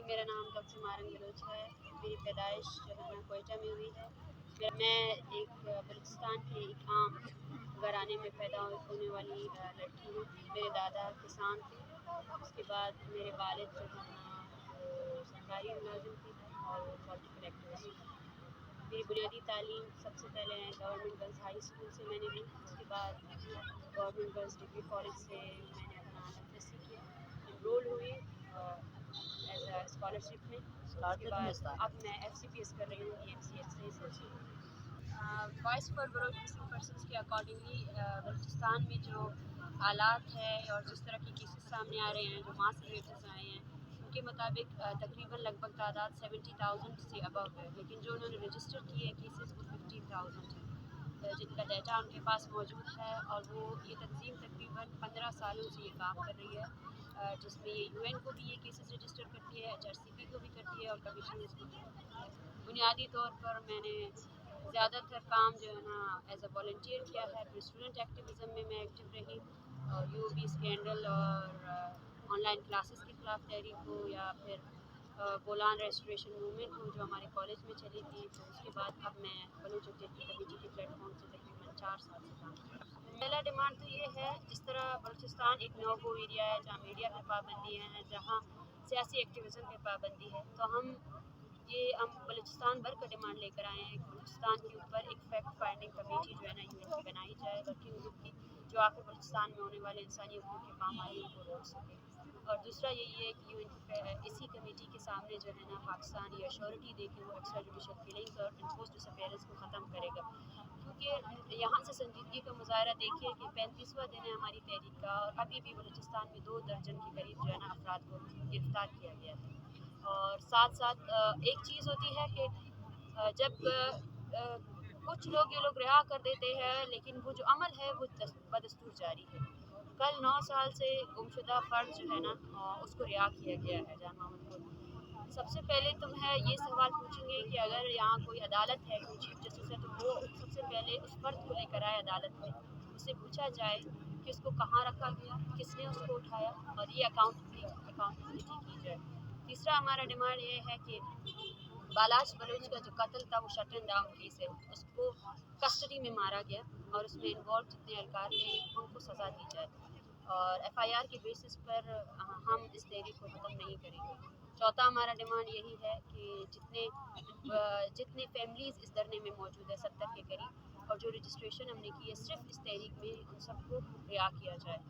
मेरा नाम डॉक्टर मारन बलोच है। मेरी पैदाइश जो है ना कोयटा में हुई है। मैं एक बलूचिस्तान के एक आम घराने में पैदा होने वाली लड़की हूँ। मेरे दादा किसान थे। उसके बाद मेरे वालिद जो है ना सरकारी मुलाजिम थे और पॉलिटिकल एक्टिविस्ट। मेरी बुनियादी तालीम सबसे पहले गवर्नमेंट गर्ल्स हाई स्कूल से मैंने ली। उसके बाद गवर्नमेंट गर्ल्स डिग्री कॉलेज से मैंने अपना एमएससी किया, एनरोल हुई एज अ स्कॉलरशिप में। उसके बाद अब मैं FCPS कर रही हूँ EMCH से। Voice for Baloch missing persons के अकॉर्डिंगली बलूचिस्तान में जो हालात है और जिस तरह के केसेस सामने आ रहे हैं, जो मास रेट्स आए हैं, उनके मुताबिक तकरीबन लगभग तादाद 70,000 से अबव है, लेकिन जो उन्होंने रजिस्टर किए हैं केसेस वो 15,000 है, जिनका डाटा उनके पास मौजूद है। और वो ये तंजीम तकरीबन 15 सालों से ये काम कर रही है, जिसमें ये UN को भी ये केसेस रजिस्टर करती है, HRCP को भी करती है और कमीशन को भी करती है। बुनियादी तौर पर मैंने ज़्यादातर काम जो है ना एज अ वॉल्टियर किया है। फिर स्टूडेंट एक्टिविज़म में मैं एक्टिव रही और UOB स्कैंडल और ऑनलाइन क्लासेस के ख़िलाफ़ तहरीक हो, या फिर बोलान रेस्टोरेशन मूवमेंट हो जो हमारे कॉलेज में चली थी। तो उसके बाद अब मैं बलूच ऑब्जेक्टिव कमेटी के प्लेटफॉर्म से तकरीबन 4 साल से काम कर रही हूँ। पहला डिमांड तो ये है, जिस तरह बलूचिस्तान एक नो गो एरिया है जहाँ मीडिया पर पाबंदी है, जहाँ सियासी एक्टिविज़म पर पाबंदी है, तो हम बलूचिस्तान भर का डिमांड लेकर आए हैं कि बलूचिस्तान के ऊपर एक फैक्ट फाइंडिंग कमेटी जो है ना UN की बनाई जाए, वर्किंग ग्रुप की, जो आखिर बलूचिस्तान में होने वाले इंसानी हकूक़ के पामालियों को रोक सके। और दूसरा यही है कि UN इसी कमेटी के सामने जो है ना पाकिस्तान ये अश्योरिटी दे के वो एक्स्ट्रा जुडिशल किलिंग्स और इन्फोर्स्ड डिसअपीयरेंस को ख़त्म करेगा। क्योंकि यहाँ से संजीदगी का मुजाहरा देखिए कि 35वां दिन है हमारी तहरीक का और अभी भी बलूचिस्तान में 2 दर्जन के करीब जो है ना अफराद को गिरफ्तार किया गया है। और साथ साथ एक चीज़ होती है कि जब कुछ लोग ये लोग रिहा कर देते हैं, लेकिन वो जो अमल है वो बदस्तूर जारी है। कल 9 साल से गुमशुदा फ़र्द जो है ना उसको रिहा किया गया है जान मोहम्मद को। सबसे पहले तो मैं ये सवाल पूछूंगी कि अगर यहाँ कोई अदालत है, कोई चीफ जस्टिस है, तो वो सबसे पहले उस फ़र्द को लेकर आए अदालत में, उससे पूछा जाए कि उसको कहाँ रखा गया, किसने उसको उठाया, और ये अकाउंटेबिलिटी की जाए। तीसरा हमारा डिमांड ये है कि बालाश बलूच का जो कत्ल था वो शट एंड डाउन केस है, उसको कस्टडी में मारा गया और उसमें इन्वॉल्व जितने एहलकार थे उनको सज़ा दी जाए और FIR के बेसिस पर हम इस तहरीक को ख़त्म नहीं करेंगे। चौथा हमारा डिमांड यही है कि जितने फैमिलीज़ इस धरने में मौजूद है 70 के करीब, और जो रजिस्ट्रेशन हमने की है सिर्फ इस तहरीक में, उन सबको रिहा किया जाए।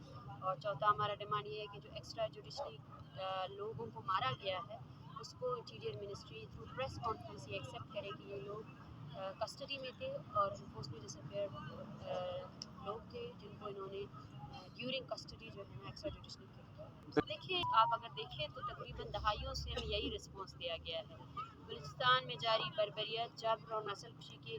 और चौथा हमारा डिमांड ये है कि जो एक्स्ट्रा जुडिशली लोगों को मारा गया है उसको interior ministry through press conference ये एक्सेप्ट करे कि ये लोग कस्टडी में थे और इन्फोर्समेंट डिसअपीयर्ड लोग थे जिनको इन्होंने ड्यूरिंग कस्टडी जो है ना एक्स्ट्रा जुडिशली किया। तो देखिए, आप अगर देखें तो तकरीबन दहाइयों से हमें यही रिस्पॉन्स दिया गया है। बलूचिस्तान में जारी बर्बरियत, जबर और नस्ल कुशी के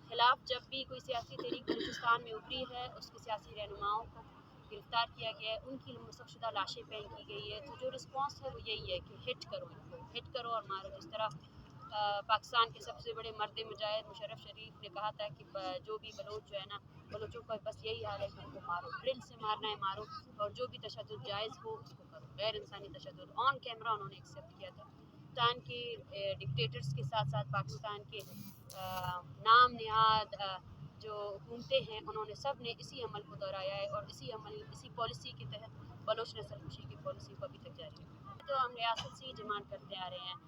खिलाफ जब भी कोई सियासी तहरीक बलूचिस्तान में उभरी है, उसके सियासी रहनुमाओं को गिरफ्तार किया गया है, उनकी मुस्तशुदा लाशें फेंक की गई है। तो जो रिस्पॉन्स है वो यही है कि हिट करो इनको, हिट करो और मारो। जिस तरह पाकिस्तान के सबसे बड़े मर्द मुजाहिद मुशर्रफ शरीफ ने कहा था कि जो भी बलोच जो है ना, बलोचों का बस यही हाल है कि उनको मारो, ड्रिल से मारना है मारो, और जो भी तशद्दुद जायज़ हो उसको करो। गैर इंसानी तशद्दुद ऑन कैमरा उन्होंने एक्सेप्ट किया था। पाकिस्तान के डिक्टेटर्स के साथ साथ पाकिस्तान के नाम निहाद जो हुकूमतें हैं, उन्होंने सब ने इसी अमल को दोहराया है और इसी पॉलिसी के तहत बलोच नस्ल कुशी की पॉलिसी को अभी तक जारी है। तो हम रियासत से ही डिमांड करते आ रहे हैं।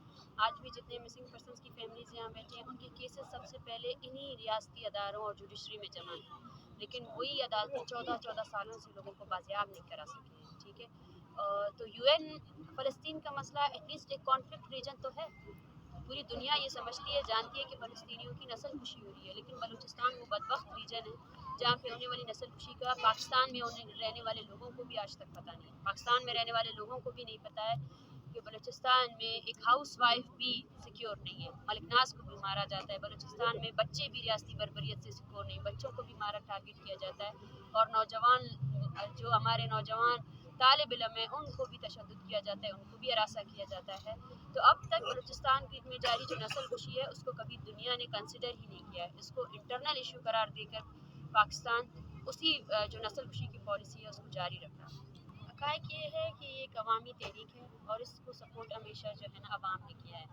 आज भी जितने मिसिंग पर्सनस की फैमिलीज यहाँ बैठे हैं, उनके केसेस सबसे पहले इन्हीं रियासती अदारों और जुडिशरी में जमा हैं, लेकिन वही अदालतें 14 सालों से लोगों को बाजियाब नहीं करा सकी हैं। ठीक है, तो UN फ़लस्तीन का मसला एटलीस्ट एक कॉन्फ्लिक्ट रीजन तो है। पूरी दुनिया ये समझती है, जानती है कि फ़लस्तीनियों की नस्ल कुशी हो रही है, लेकिन बलूचिस्तान वो बदबख्त रीजन है जहाँ पे होने वाली नस्ल कुशी का पाकिस्तान में रहने वाले लोगों को भी आज तक पता नहीं है। पाकिस्तान में रहने वाले लोगों को भी नहीं पता है कि बलूचिस्तान में एक हाउस वाइफ भी सिक्योर नहीं है, मलिकनाज को भी मारा जाता है। बलूचिस्तान में बच्चे भी रियासती बर्बरियत से सिक्योर नहीं, बच्चों को भी मारा टारगेट किया जाता है, और नौजवान जो हमारे नौजवान तालिब इल्म है उनको भी तशद्दुद किया जाता है, उनको भी हरासा किया जाता है। तो अब तक बलूचिस्तान में जारी जो नस्ल कुशी है उसको कभी दुनिया ने कंसिडर ही नहीं किया है। इसको इंटरनल इशू करार देकर पाकिस्तान उसी जो नस्ल कुशी की पॉलिसी है उसको जारी रख रहा है। हक़ाइक़ ये है कि ये एक अवामी तहरीक है और इसको सपोर्ट हमेशा जो है ना अवाम ने किया है।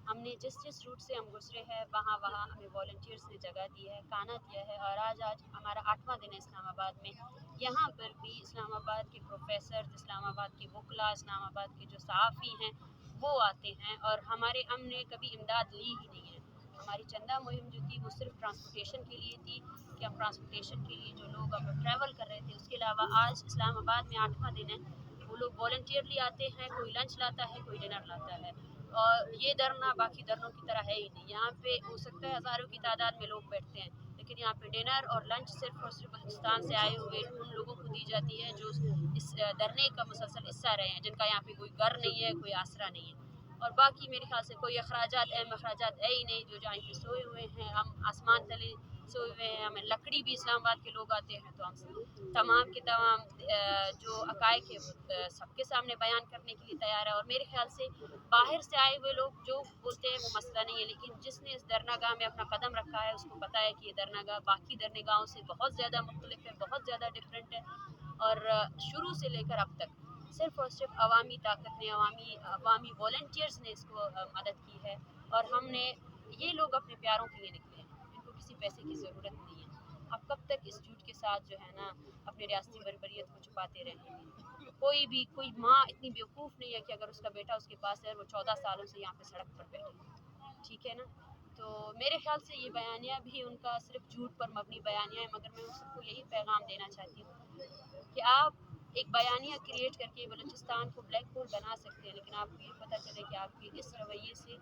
हमने जिस जिस रूट से हम गुजरे हैं वहाँ वहाँ हमें वॉलंटियर्स ने जगह दी है, खाना दिया है और आज हमारा 8वां दिन है इस्लामाबाद में। यहाँ पर भी इस्लामाबाद के प्रोफेसर, इस्लामाबाद के वकला, इस्लामाबाद के जो सहाफ़ी हैं वो आते हैं और हमारे हमने कभी इमदाद ली ही नहीं है। हमारी चंदा मुहिम जो थी वो सिर्फ ट्रांसपोर्टेशन के लिए थी कि हम ट्रांसपोर्टेशन के लिए जो लोग अब ट्रैवल कर रहे थे। उसके अलावा आज इस्लामाबाद में 8वां दिन है, वो लोग वॉलंटियरली आते हैं, कोई लंच लाता है, कोई डिनर लाता है। और ये धरना बाकी धरनों की तरह है ही नहीं। यहाँ पे हो सकता है हज़ारों की तादाद में लोग बैठते हैं, लेकिन यहाँ पे डिनर और लंच सिर्फ और सिर्फ पाकिस्तान से आए हुए उन लोगों को दी जाती है जो इस धरने का मुसलसल हिस्सा रहे हैं, जिनका यहाँ पे कोई घर नहीं है, कोई आसरा नहीं है। और बाकी मेरे ख्याल से कोई अखराजात अहम अखराजात है ही नहीं। जो जहाँ पे सोए हुए हैं, हम आसमान तले सोए हुए हैं, हमें लकड़ी भी इस्लामाबाद के लोग आते हैं तो हम तमाम के तमाम जो हक़ाइक़ है वो सबके सामने बयान करने के लिए तैयार है। और मेरे ख्याल से बाहर से आए हुए लोग जो बोलते हैं वो मसला नहीं है, लेकिन जिसने इस दरनागाह में अपना कदम रखा है उसको पता है कि ये दरनागाह बाकी दरगाहों से बहुत ज़्यादा मुख्तलिफ है, बहुत ज़्यादा डिफरेंट है। और शुरू से लेकर अब तक सिर्फ़ और सिर्फ अवामी ताकत ने, अवामी वॉलंटियर्स ने इसको मदद की है। और हमने ये लोग अपने प्यारों के लिए निकले हैं, इनको किसी पैसे की ज़रूरत नहीं है। अब कब तक इस झूठ के साथ जो है ना अपने रियासती बरबरीत को छुपाते रहेंगे। कोई माँ इतनी बेवकूफ़ नहीं है कि अगर उसका बेटा उसके पास है वो 14 सालों से यहाँ पे सड़क पर बैठे, ठीक है ना। तो मेरे ख्याल से ये बयानिया भी उनका सिर्फ झूठ पर मबनी बयानिया है, मगर मैं उन सबको यही पैगाम देना चाहती हूँ कि आप एक बयानिया क्रिएट करके बलूचिस्तान को ब्लैक होल बना सकते हैं, लेकिन आपको ये पता चले कि आपके इस रवैये से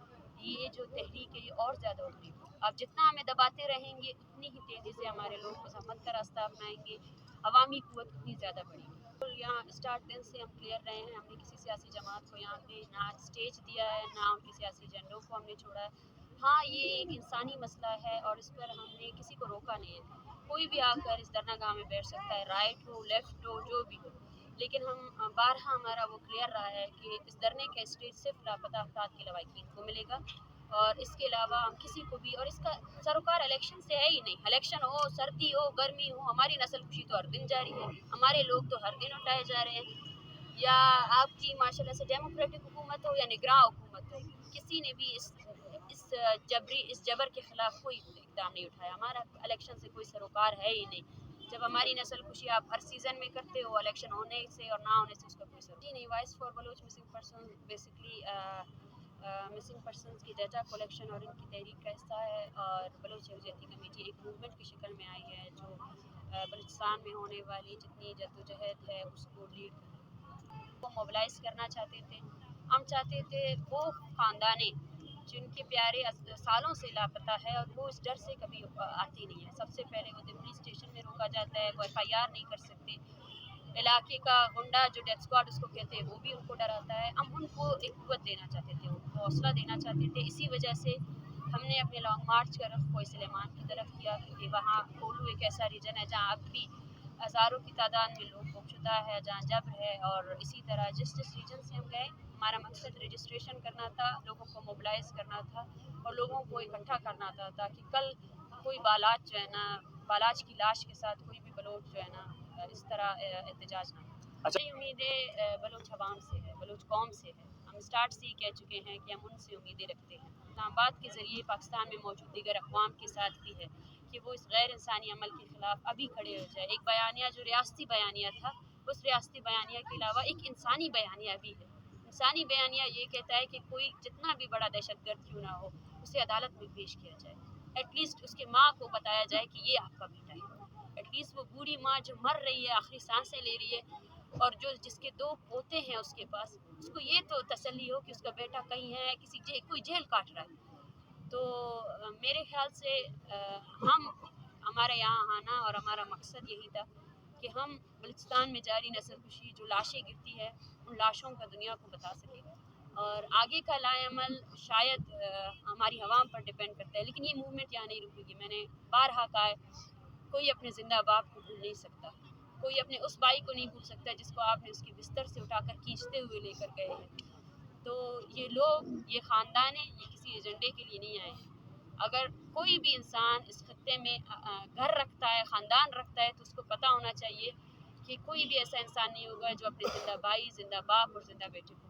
ये जो तहरीक है ये और ज़्यादा उभरी। आप जितना हमें दबाते रहेंगे उतनी ही तेज़ी से हमारे लोग मज़म्मत का रास्ता अपनाएंगे, अवामी क़ुव्वत उतनी ज़्यादा बढ़ेगी। तो यहाँ स्टार्ट दिन से हम क्लियर रहे हैं, हमने किसी सियासी जमात को यहाँ पे ना स्टेज दिया है, ना उनके सियासी एजेंडों को हमने छोड़ा है। हाँ, ये एक इंसानी मसला है और इस पर हमने किसी को रोका नहीं है। कोई भी आकर इस दरगाह में बैठ सकता है, राइट हो, लेफ़्ट हो, जो भी हो। लेकिन हम बारहा हमारा वो क्लियर रहा है कि इस धरने का स्टेज सिर्फ लापता अफराद के लवाकिन को मिलेगा और इसके अलावा हम किसी को भी, और इसका सरोकार इलेक्शन से है ही नहीं। इलेक्शन हो, सर्दी हो, गर्मी हो, हमारी नस्ल खुशी तो हर दिन जारी है, हमारे लोग तो हर दिन उठाए जा रहे हैं। या आपकी माशाल्लाह से डेमोक्रेटिक हुकूमत हो या निगरां हुकूमत हो, किसी ने भी इस जबर के ख़िलाफ़ कोई इक़दाम नहीं उठाया। हमारा इलेक्शन से कोई सरोकार है ही नहीं। जब हमारी नस्ल खुशी आप हर सीज़न में करते हो, इलेक्शन होने से और ना होने से उसका कोई सरोकार नहीं। Voice for Baloch missing person basically missing persons की डाटा कलेक्शन और इनकी तहरीक का हिस्सा है। और बलोच यकजहती कमेटी एक मूवमेंट की शक्ल में आई है जो बलूचिस्तान में होने वाली जितनी जद्दोजहद है उसको लीड को मोबिलाइज़ करना चाहते थे। हम चाहते थे वो ख़ानदाने जिनके प्यारे सालों से लापता है और वो इस डर से कभी आती नहीं है। सबसे पहले वो दिमनी स्टेशन में रोका जाता है, वो FIR नहीं कर सकते। इलाके का गुंडा जो डेथ स्क्वाड उसको कहते हैं वो भी उनको डराता है। हम उनको एक क़ुव्वत देना चाहते थे, उनको हौसला देना चाहते थे। इसी वजह से हमने अपने लॉन्ग मार्च का रुख कोई सुलेमान की तरफ किया, क्योंकि वहाँ कोलू एक ऐसा रीजन है जहाँ अब भी हज़ारों की तादाद में लोग गुमशुदा है, जहाँ जबर है। और इसी तरह जिस रीजन से हम गए, हमारा मकसद रजिस्ट्रेशन करना था, लोगों को मोबिलाइज़ करना था और लोगों को इकट्ठा करना था, ताकि कल कोई बालाच जो है ना, बालाच की लाश के साथ कोई भी बलोच जो है ना इस तरह एहतजाज ना। अच्छा, उम्मीदें बलोच अवाम से है, बलोच कौम से है। हम स्टार्ट से ही कह चुके हैं कि हम उनसे उम्मीदें रखते हैं। इस्लामाबाद के ज़रिए पाकिस्तान में मौजूद दीगर अक़वाम के साथ भी है कि वो इस गैर इंसानी अमल के ख़िलाफ़ अभी खड़े हो जाए। एक बयानिया जो रियासती बयानिया था, उस रियासती बयानिया के अलावा एक इंसानी बयानिया भी है। इंसानी बयानिया ये कहता है कि कोई जितना भी बड़ा दहशतगर्द क्यों ना हो, उसे अदालत में पेश किया जाए। एटलीस्ट उसके माँ को बताया जाए कि ये आपका बेटा है। एटलीस्ट वो बूढ़ी माँ जो मर रही है, आखिरी सांसें ले रही है और जिसके 2 पोते हैं उसके पास, उसको ये तो तसल्ली हो कि उसका बेटा कहीं है, कोई जेल काट रहा है। तो मेरे ख़्याल से हमारे यहाँ आना और हमारा मकसद यही था कि हम बलूचिस्तान में जारी नस्ल कुशी जो लाशें गिरती है, उन लाशों का दुनिया को बता सकें। और आगे का लाएअमल शायद हमारी हवाम पर डिपेंड करता है, लेकिन ये मूवमेंट यहाँ नहीं रुकेगी। मैंने बारहा कहा है, कोई अपने ज़िंदा बाप को भूल नहीं सकता, कोई अपने उस भाई को नहीं भूल सकता जिसको आपने उसके बिस्तर से उठाकर खींचते हुए लेकर गए हैं। तो ये लोग, ये ख़ानदान है, ये किसी एजेंडे के लिए नहीं आए हैं। अगर कोई भी इंसान इस खत्ते में घर रखता है, ख़ानदान रखता है, तो उसको पता होना चाहिए कि कोई भी ऐसा इंसान नहीं होगा जो अपने जिंदा भाई, जिंदा बाप और जिंदा बेटे को